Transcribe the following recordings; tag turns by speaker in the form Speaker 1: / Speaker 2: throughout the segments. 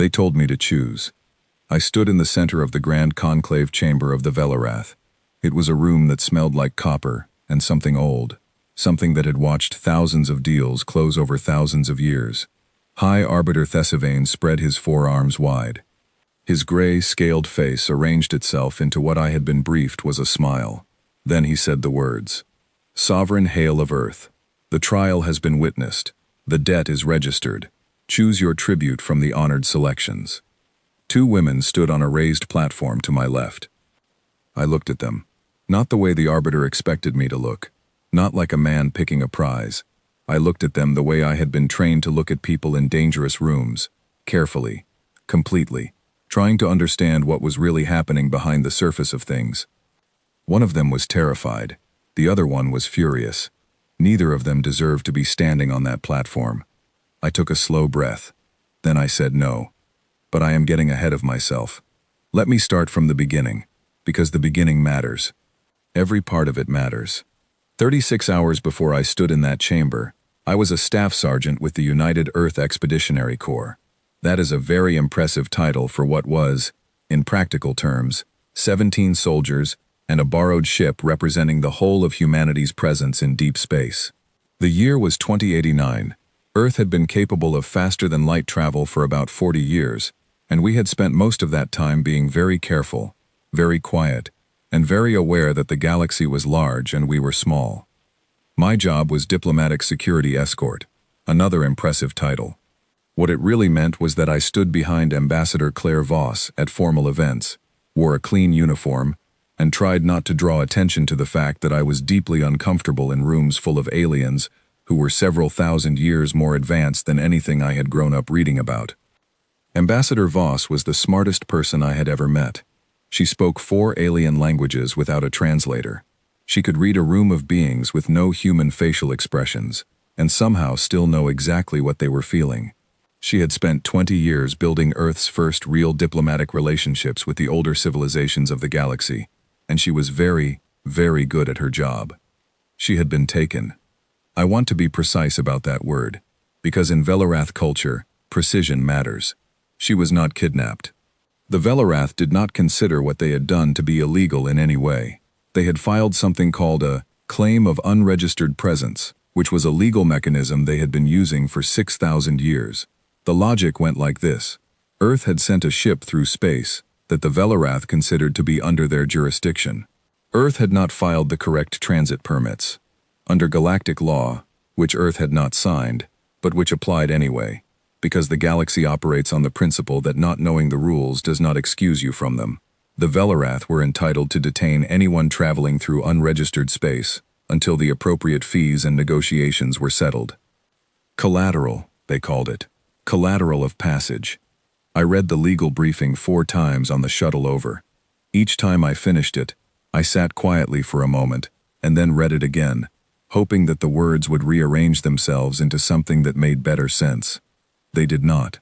Speaker 1: They told me to choose. I stood in the center of the grand conclave chamber of the Velarath. It was a room that smelled like copper and something old, something that had watched thousands of deals close over thousands of years. High Arbiter Thesivane spread his forearms wide. His gray, scaled face arranged itself into what I had been briefed was a smile. Then he said the words, "Sovereign Hail of Earth, the trial has been witnessed. The debt is registered. Choose your tribute from the honored selections." Two women stood on a raised platform to my left. I looked at them, not the way the Arbiter expected me to look, not like a man picking a prize. I looked at them the way I had been trained to look at people in dangerous rooms, carefully, completely, trying to understand what was really happening behind the surface of things. One of them was terrified. The other one was furious. Neither of them deserved to be standing on that platform. I took a slow breath. Then I said no. But I am getting ahead of myself. Let me start from the beginning, because the beginning matters. Every part of it matters. 36 hours before I stood in that chamber, I was a staff sergeant with the United Earth Expeditionary Corps. That is a very impressive title for what was, in practical terms, 17 soldiers and a borrowed ship representing the whole of humanity's presence in deep space. The year was 2089. Earth had been capable of faster-than-light travel for about 40 years, and we had spent most of that time being very careful, very quiet, and very aware that the galaxy was large and we were small. My job was diplomatic security escort, another impressive title. What it really meant was that I stood behind Ambassador Claire Voss at formal events, wore a clean uniform, and tried not to draw attention to the fact that I was deeply uncomfortable in rooms full of aliens who were several thousand years more advanced than anything I had grown up reading about. Ambassador Voss was the smartest person I had ever met. She spoke 4 alien languages without a translator. She could read a room of beings with no human facial expressions, and somehow still know exactly what they were feeling. She had spent 20 years building Earth's first real diplomatic relationships with the older civilizations of the galaxy, and she was very, very good at her job. She had been taken. I want to be precise about that word, because in Velarath culture, precision matters. She was not kidnapped. The Velarath did not consider what they had done to be illegal in any way. They had filed something called a claim of unregistered presence, which was a legal mechanism they had been using for 6,000 years. The logic went like this. Earth had sent a ship through space that the Velarath considered to be under their jurisdiction. Earth had not filed the correct transit permits. Under galactic law, which Earth had not signed, but which applied anyway, because the galaxy operates on the principle that not knowing the rules does not excuse you from them. The Velarath were entitled to detain anyone traveling through unregistered space until the appropriate fees and negotiations were settled. Collateral, they called it. Collateral of passage. I read the legal briefing 4 times on the shuttle over. Each time I finished it, I sat quietly for a moment and then read it again, hoping that the words would rearrange themselves into something that made better sense. They did not.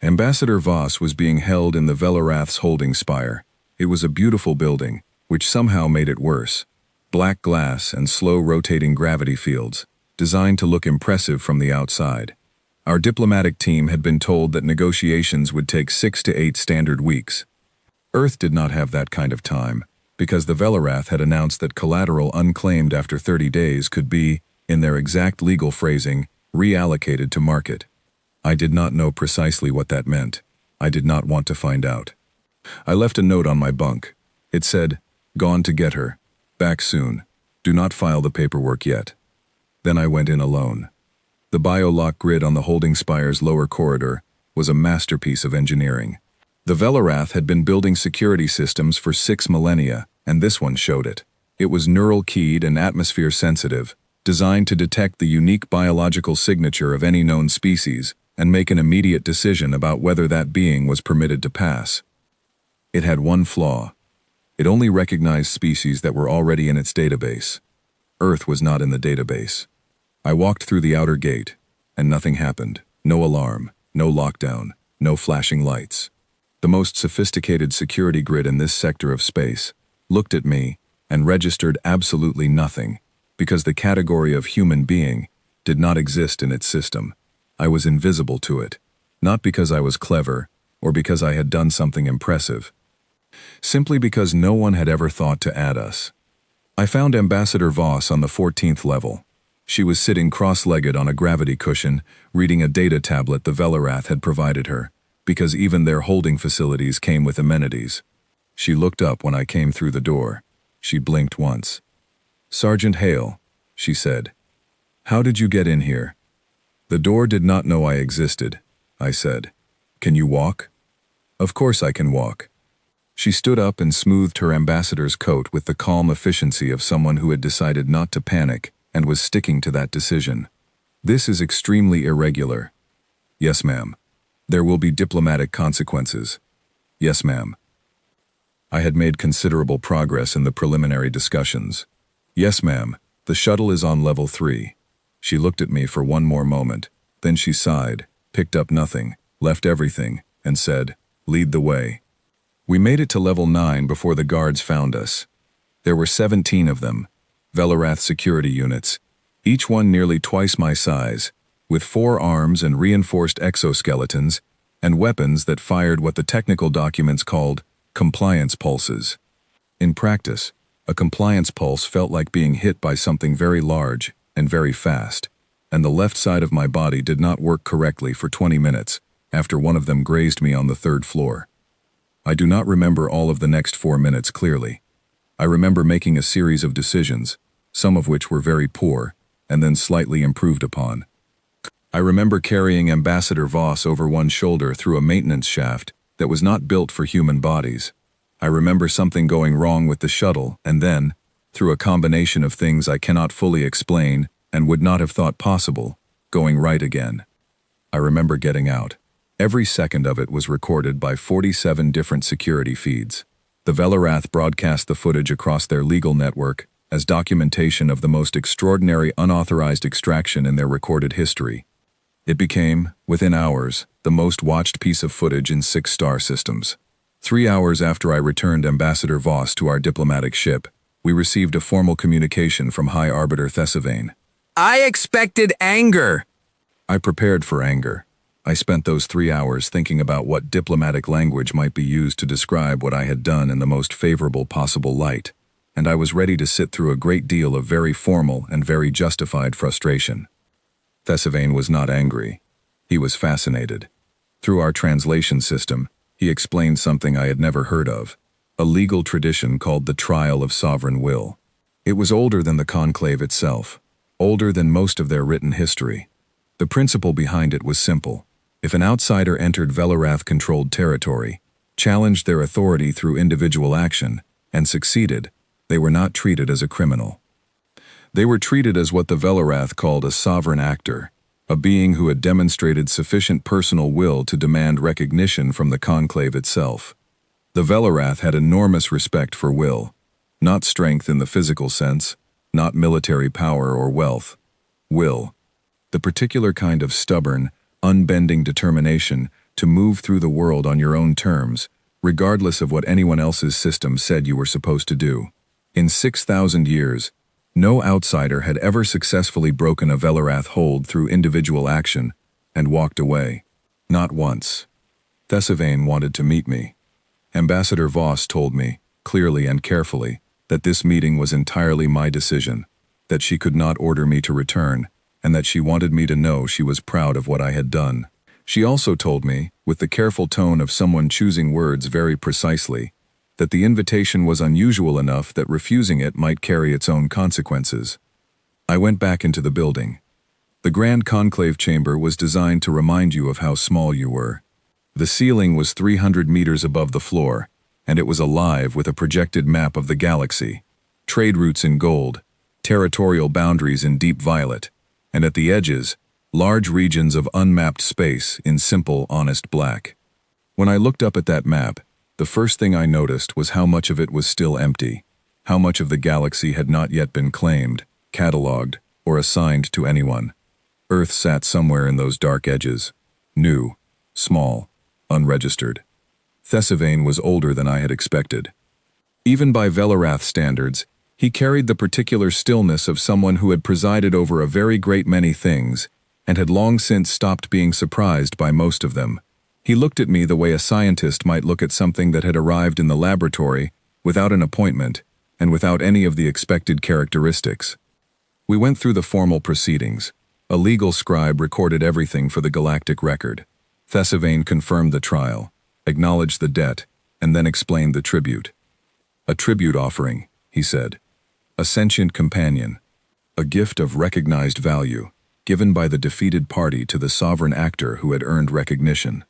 Speaker 1: Ambassador Voss was being held in the Velarath's holding spire. It was a beautiful building, which somehow made it worse. Black glass and slow rotating gravity fields, designed to look impressive from the outside. Our diplomatic team had been told that negotiations would take 6 to 8 standard weeks. Earth did not have that kind of time, because the Velarath had announced that collateral unclaimed after 30 days could be, in their exact legal phrasing, reallocated to market. I did not know precisely what that meant. I did not want to find out. I left a note on my bunk. It said, "Gone to get her. Back soon. Do not file the paperwork yet." Then I went in alone. The biolock grid on the holding spire's lower corridor was a masterpiece of engineering. The Velarath had been building security systems for 6 millennia, and this one showed it. It was neural-keyed and atmosphere-sensitive, designed to detect the unique biological signature of any known species and make an immediate decision about whether that being was permitted to pass. It had one flaw. It only recognized species that were already in its database. Earth was not in the database. I walked through the outer gate, and nothing happened. No alarm, no lockdown, no flashing lights. The most sophisticated security grid in this sector of space looked at me and registered absolutely nothing, because the category of human being did not exist in its system. I was invisible to it. Not because I was clever, or because I had done something impressive. Simply because no one had ever thought to add us. I found Ambassador Voss on the 14th level. She was sitting cross-legged on a gravity cushion, reading a data tablet the Velarath had provided her, because even their holding facilities came with amenities. She looked up when I came through the door. She blinked once. "Sergeant Hale," she said. "How did you get in here?" "The door did not know I existed," I said. "Can you walk?" "Of course I can walk." She stood up and smoothed her ambassador's coat with the calm efficiency of someone who had decided not to panic and was sticking to that decision. "This is extremely irregular." "Yes, ma'am." "There will be diplomatic consequences." "Yes, ma'am." I had made considerable progress in the preliminary discussions. "Yes, ma'am. The shuttle is on level 3. She looked at me for one more moment. Then she sighed, picked up nothing, left everything, and said, "Lead the way." We made it to level 9 before the guards found us. There were 17 of them, Velarath security units, each one nearly twice my size, with 4 arms and reinforced exoskeletons, and weapons that fired what the technical documents called compliance pulses. In practice, a compliance pulse felt like being hit by something very large and very fast, and the left side of my body did not work correctly for 20 minutes after one of them grazed me on the 3rd floor. I do not remember all of the next 4 minutes clearly. I remember making a series of decisions, some of which were very poor, and then slightly improved upon. I remember carrying Ambassador Voss over one shoulder through a maintenance shaft that was not built for human bodies. I remember something going wrong with the shuttle, and then, through a combination of things I cannot fully explain and would not have thought possible, going right again. I remember getting out. Every second of it was recorded by 47 different security feeds. The Velarath broadcast the footage across their legal network as documentation of the most extraordinary unauthorized extraction in their recorded history. It became, within hours, the most watched piece of footage in 6-star systems. 3 hours after I returned Ambassador Voss to our diplomatic ship, we received a formal communication from High Arbiter Thesivane.
Speaker 2: "I expected anger."
Speaker 1: I prepared for anger. I spent those 3 hours thinking about what diplomatic language might be used to describe what I had done in the most favorable possible light, and I was ready to sit through a great deal of very formal and very justified frustration. Thesivane was not angry. He was fascinated. Through our translation system, he explained something I had never heard of, a legal tradition called the Trial of Sovereign Will. It was older than the Conclave itself, older than most of their written history. The principle behind it was simple. If an outsider entered Velarath-controlled territory, challenged their authority through individual action, and succeeded, they were not treated as a criminal. They were treated as what the Velarath called a sovereign actor, a being who had demonstrated sufficient personal will to demand recognition from the Conclave itself. The Velarath had enormous respect for will, not strength in the physical sense, not military power or wealth. Will, the particular kind of stubborn, unbending determination to move through the world on your own terms, regardless of what anyone else's system said you were supposed to do. In 6,000 years, no outsider had ever successfully broken a Velarath hold through individual action and walked away. Not once. Thesivane wanted to meet me. Ambassador Voss told me, clearly and carefully, that this meeting was entirely my decision, that she could not order me to return, and that she wanted me to know she was proud of what I had done. She also told me, with the careful tone of someone choosing words very precisely, that the invitation was unusual enough that refusing it might carry its own consequences. I went back into the building. The Grand Conclave Chamber was designed to remind you of how small you were. The ceiling was 300 meters above the floor, and it was alive with a projected map of the galaxy, trade routes in gold, territorial boundaries in deep violet, and at the edges, large regions of unmapped space in simple, honest black. When I looked up at that map, the first thing I noticed was how much of it was still empty, how much of the galaxy had not yet been claimed, catalogued, or assigned to anyone. Earth sat somewhere in those dark edges, new, small, unregistered. Thesivane was older than I had expected. Even by Velarath standards, he carried the particular stillness of someone who had presided over a very great many things, and had long since stopped being surprised by most of them. He looked at me the way a scientist might look at something that had arrived in the laboratory without an appointment and without any of the expected characteristics. We went through the formal proceedings. A legal scribe recorded everything for the galactic record. Thesivane confirmed the trial, acknowledged the debt, and then explained the tribute. A tribute offering, he said. A sentient companion. A gift of recognized value, given by the defeated party to the sovereign actor who had earned recognition.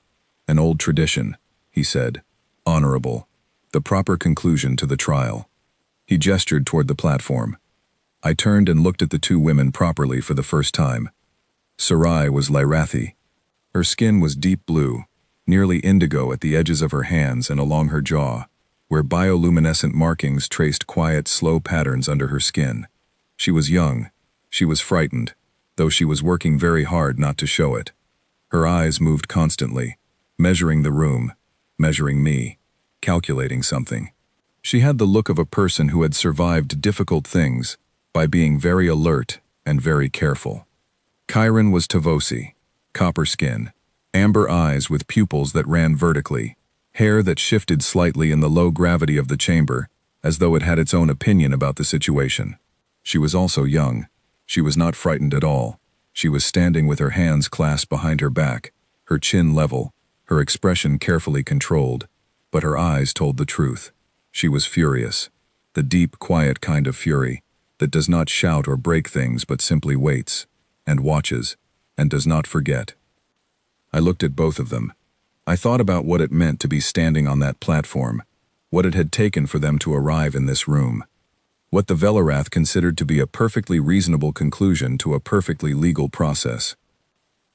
Speaker 1: An old tradition, he said. Honorable. The proper conclusion to the trial. He gestured toward the platform. I turned and looked at the two women properly for the first time. Sarai was Lyrathi. Her skin was deep blue, nearly indigo at the edges of her hands and along her jaw, where bioluminescent markings traced quiet, slow patterns under her skin. She was young. She was frightened, though she was working very hard not to show it. Her eyes moved constantly, measuring the room, measuring me, calculating something. She had the look of a person who had survived difficult things by being very alert and very careful. Chiron was Tavosi, copper skin, amber eyes with pupils that ran vertically, hair that shifted slightly in the low gravity of the chamber, as though it had its own opinion about the situation. She was also young. She was not frightened at all. She was standing with her hands clasped behind her back, her chin level, her expression carefully controlled, but her eyes told the truth. She was furious, the deep, quiet kind of fury that does not shout or break things but simply waits, and watches, and does not forget. I looked at both of them. I thought about what it meant to be standing on that platform, what it had taken for them to arrive in this room, what the Velarath considered to be a perfectly reasonable conclusion to a perfectly legal process.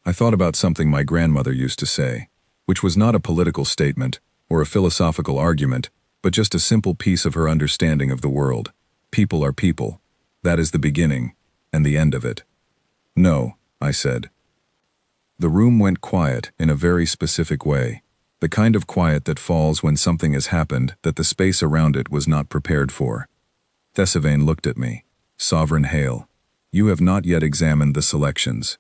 Speaker 1: I thought about something my grandmother used to say, which was not a political statement or a philosophical argument, but just a simple piece of her understanding of the world. People are people. That is the beginning and the end of it. No, I said. The room went quiet in a very specific way, the kind of quiet that falls when something has happened that the space around it was not prepared for. Thesivane looked at me. Sovereign Hail, you have not yet examined the selections.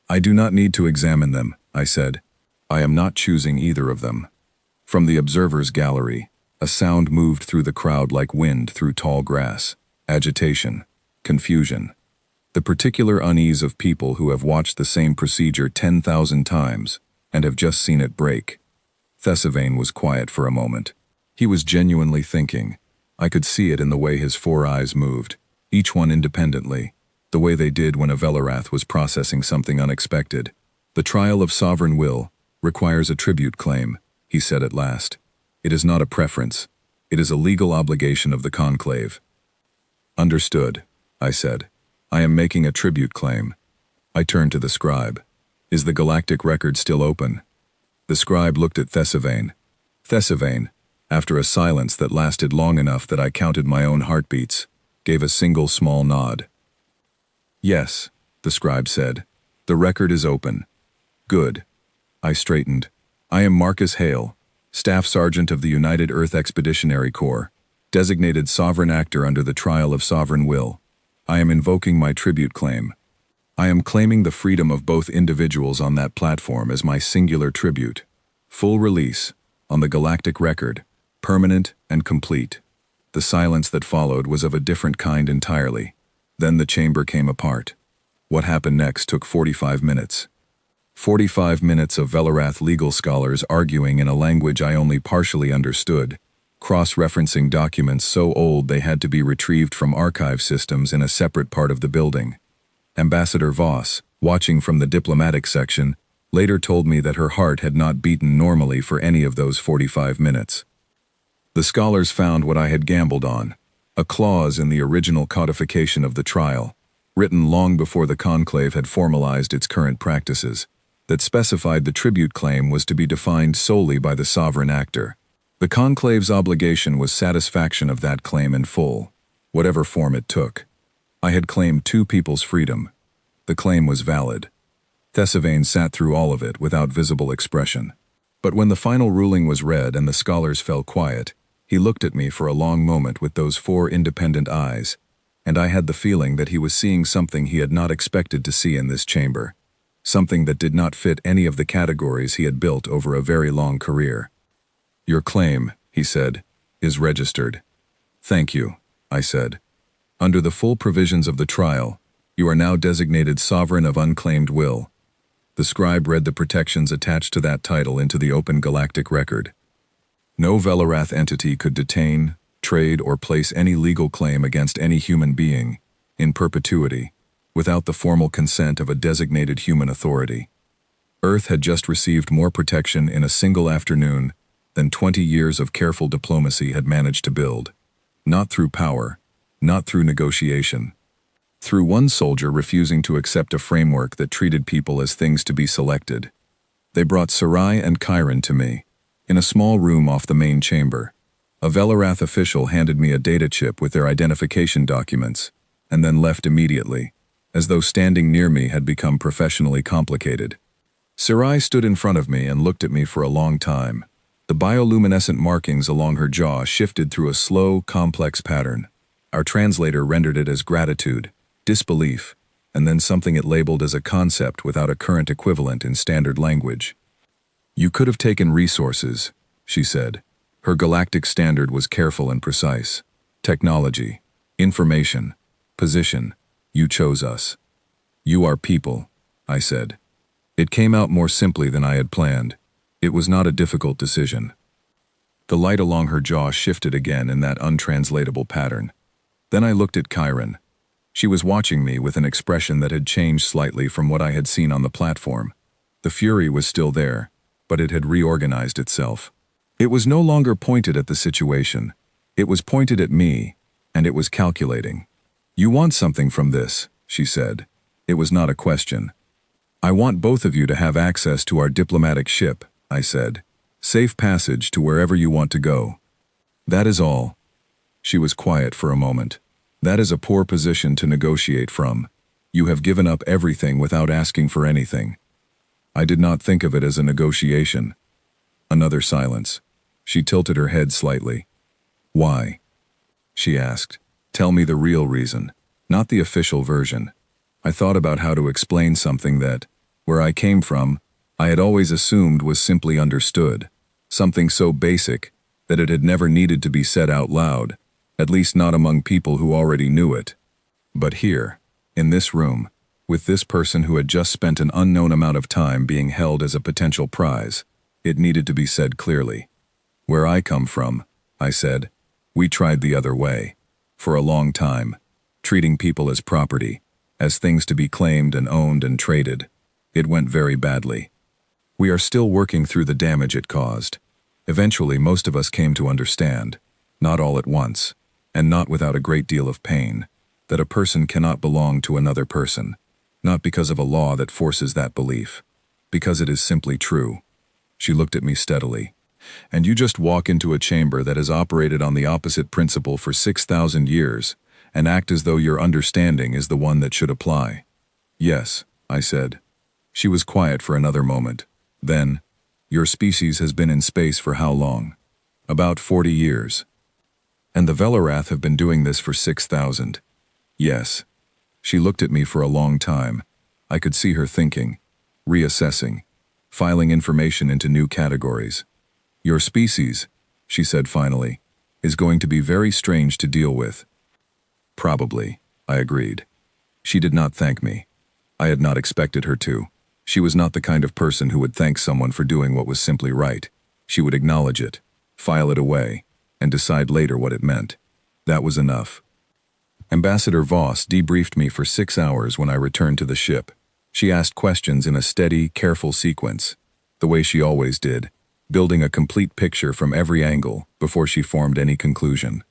Speaker 1: I do not need to examine them, I said. I am not choosing either of them. From the observer's gallery, a sound moved through the crowd like wind through tall grass. Agitation. Confusion. The particular unease of people who have watched the same procedure 10,000 times and have just seen it break. Thesivane was quiet for a moment. He was genuinely thinking. I could see it in the way his four eyes moved, each one independently, the way they did when a Velarath was processing something unexpected. The trial of sovereign will requires a tribute claim, he said at last. It is not a preference. It is a legal obligation of the conclave. Understood, I said. I am making a tribute claim. I turned to the scribe. Is the galactic record still open? The scribe looked at Thesivane. Thesivane, after a silence that lasted long enough that I counted my own heartbeats, gave a single small nod. Yes, the scribe said. The record is open. Good. I straightened. I am Marcus Hale, Staff Sergeant of the United Earth Expeditionary Corps, designated sovereign actor under the trial of sovereign will. I am invoking my tribute claim. I am claiming the freedom of both individuals on that platform as my singular tribute. Full release, on the galactic record, permanent and complete. The silence that followed was of a different kind entirely. Then the chamber came apart. What happened next took 45 minutes. 45 minutes of Velarath legal scholars arguing in a language I only partially understood, cross-referencing documents so old they had to be retrieved from archive systems in a separate part of the building. Ambassador Voss, watching from the diplomatic section, later told me that her heart had not beaten normally for any of those 45 minutes. The scholars found what I had gambled on, a clause in the original codification of the trial, written long before the conclave had formalized its current practices, that specified the tribute claim was to be defined solely by the sovereign actor. The conclave's obligation was satisfaction of that claim in full, whatever form it took. I had claimed two people's freedom. The claim was valid. Thesivane sat through all of it without visible expression. But when the final ruling was read and the scholars fell quiet, he looked at me for a long moment with those four independent eyes, and I had the feeling that he was seeing something he had not expected to see in this chamber. something that did not fit any of the categories he had built over a very long career. "Your claim," he said, "is registered." "Thank you," I said. "Under the full provisions of the trial, you are now designated sovereign of unclaimed will." The scribe read the protections attached to that title into the open galactic record. No Velarath entity could detain, trade, or place any legal claim against any human being, in perpetuity, without the formal consent of a designated human authority. Earth had just received more protection in a single afternoon than 20 years of careful diplomacy had managed to build. Not through power, not through negotiation. Through one soldier refusing to accept a framework that treated people as things to be selected. They brought Sarai and Chiron to me, in a small room off the main chamber. A Velarath official handed me a data chip with their identification documents, and then left immediately, as though standing near me had become professionally complicated. Sarai stood in front of me and looked at me for a long time. The bioluminescent markings along her jaw shifted through a slow, complex pattern. Our translator rendered it as gratitude, disbelief, and then something it labeled as a concept without a current equivalent in standard language. "You could have taken resources," she said. Her galactic standard was careful and precise. "Technology, information, position. You chose us." "You are people," I said. It came out more simply than I had planned. It was not a difficult decision. The light along her jaw shifted again in that untranslatable pattern. Then I looked at Chiron. She was watching me with an expression that had changed slightly from what I had seen on the platform. The fury was still there, but it had reorganized itself. It was no longer pointed at the situation. It was pointed at me, and it was calculating. "You want something from this," she said. It was not a question. "I want both of you to have access to our diplomatic ship," I said. "Safe passage to wherever you want to go. That is all." She was quiet for a moment. "That is a poor position to negotiate from. You have given up everything without asking for anything." I did not think of it as a negotiation. Another silence. She tilted her head slightly. "Why?" she asked. "Tell me the real reason, not the official version." I thought about how to explain something that, where I came from, I had always assumed was simply understood. Something so basic that it had never needed to be said out loud, at least not among people who already knew it. But here, in this room, with this person who had just spent an unknown amount of time being held as a potential prize, it needed to be said clearly. "Where I come from," I said, "we tried the other way. For a long time, treating people as property, as things to be claimed and owned and traded. It went very badly. We are still working through the damage it caused. Eventually, most of us came to understand, not all at once, and not without a great deal of pain, that a person cannot belong to another person, not because of a law that forces that belief, because it is simply true." She looked at me steadily. "And you just walk into a chamber that has operated on the opposite principle for 6,000 years, and act as though your understanding is the one that should apply." "Yes," I said. She was quiet for another moment. Then, "Your species has been in space for how long?" "About 40 years. "And the Velarath have been doing this for 6,000. "Yes." She looked at me for a long time. I could see her thinking, reassessing, filing information into new categories. "Your species," she said finally, "is going to be very strange to deal with." "Probably," I agreed. She did not thank me. I had not expected her to. She was not the kind of person who would thank someone for doing what was simply right. She would acknowledge it, file it away, and decide later what it meant. That was enough. Ambassador Voss debriefed me for 6 hours when I returned to the ship. She asked questions in a steady, careful sequence, the way she always did, building a complete picture from every angle before she formed any conclusion.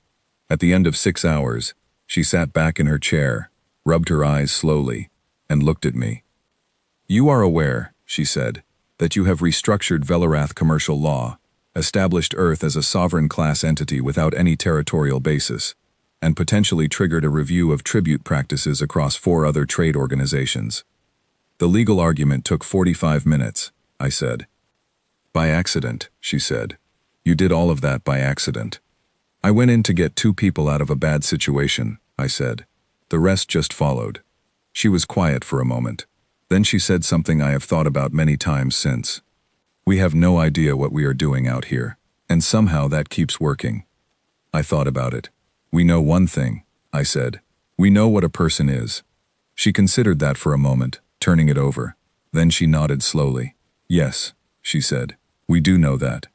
Speaker 1: At the end of 6 hours, she sat back in her chair, rubbed her eyes slowly, and looked at me. "You are aware," she said, "that you have restructured Velarath commercial law, established Earth as a sovereign class entity without any territorial basis, and potentially triggered a review of tribute practices across 4 other trade organizations." The legal argument took 45 minutes, I said. "By accident," she said. "You did all of that by accident." "I went in to get 2 people out of a bad situation," I said. "The rest just followed." She was quiet for a moment. Then she said something I have thought about many times since. We have no idea what we are doing out here, and somehow that keeps working. I thought about it. We know one thing, I said. We know what a person is. She considered that for a moment, turning it over. Then she nodded slowly. Yes, she said. We do know that.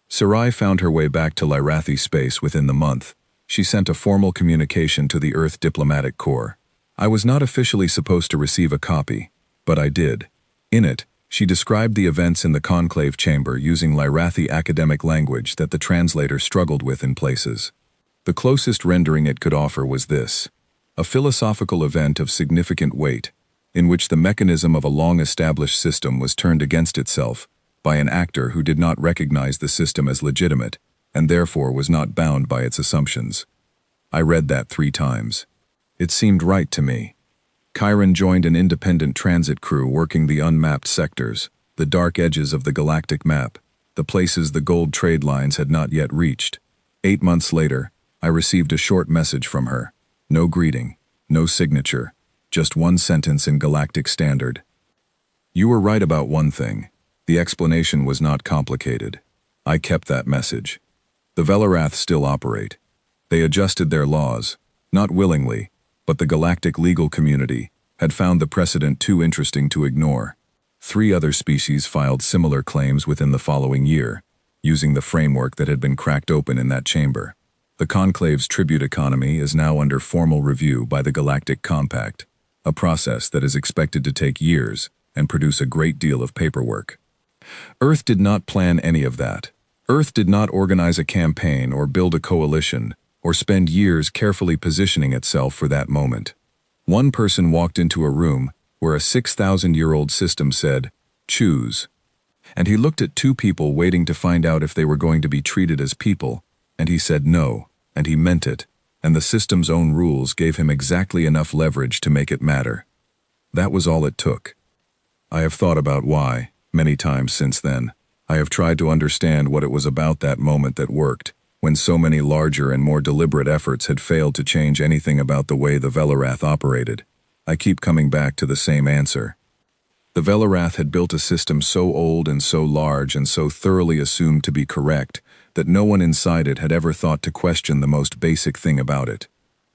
Speaker 1: Sarai found her way back to Lyrathi space within the month. She sent a formal communication to the Earth Diplomatic Corps. I was not officially supposed to receive a copy, but I did. In it, she described the events in the conclave chamber using Lyrathi academic language that the translator struggled with in places. The closest rendering it could offer was this: a philosophical event of significant weight, in which the mechanism of a long-established system was turned against itself by an actor who did not recognize the system as legitimate and therefore was not bound by its assumptions. I read that 3 times. It seemed right to me. Chiron joined an independent transit crew working the unmapped sectors, the dark edges of the galactic map, the places the gold trade lines had not yet reached. 8 months later, I received a short message from her. No greeting, no signature, just one sentence in galactic standard. You were right about one thing. The explanation was not complicated. I kept that message. The Velarath still operate. They adjusted their laws, not willingly, but the galactic legal community had found the precedent too interesting to ignore. 3 other species filed similar claims within the following year, using the framework that had been cracked open in that chamber. The Conclave's tribute economy is now under formal review by the Galactic Compact, a process that is expected to take years and produce a great deal of paperwork. Earth did not plan any of that. Earth did not organize a campaign or build a coalition or spend years carefully positioning itself for that moment. One person walked into a room where a 6,000-year-old system said, "Choose." And he looked at 2 people waiting to find out if they were going to be treated as people, and he said no, and he meant it, and the system's own rules gave him exactly enough leverage to make it matter. That was all it took. I have thought about why, many times since then. I have tried to understand what it was about that moment that worked, when so many larger and more deliberate efforts had failed to change anything about the way the Velarath operated. I keep coming back to the same answer. The Velarath had built a system so old and so large and so thoroughly assumed to be correct that no one inside it had ever thought to question the most basic thing about it.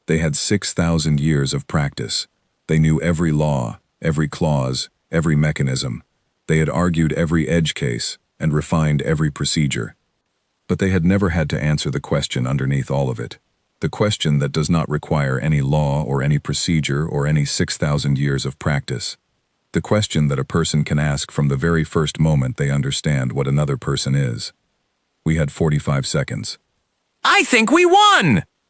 Speaker 1: They had 6,000 years of practice. They knew every law, every clause, every mechanism. They had argued every edge case and refined every procedure. But they had never had to answer the question underneath all of it. The question that does not require any law or any procedure or any 6,000 years of practice. The question that a person can ask from the very first moment they understand what another person is. We had 45 seconds.
Speaker 2: I think we won!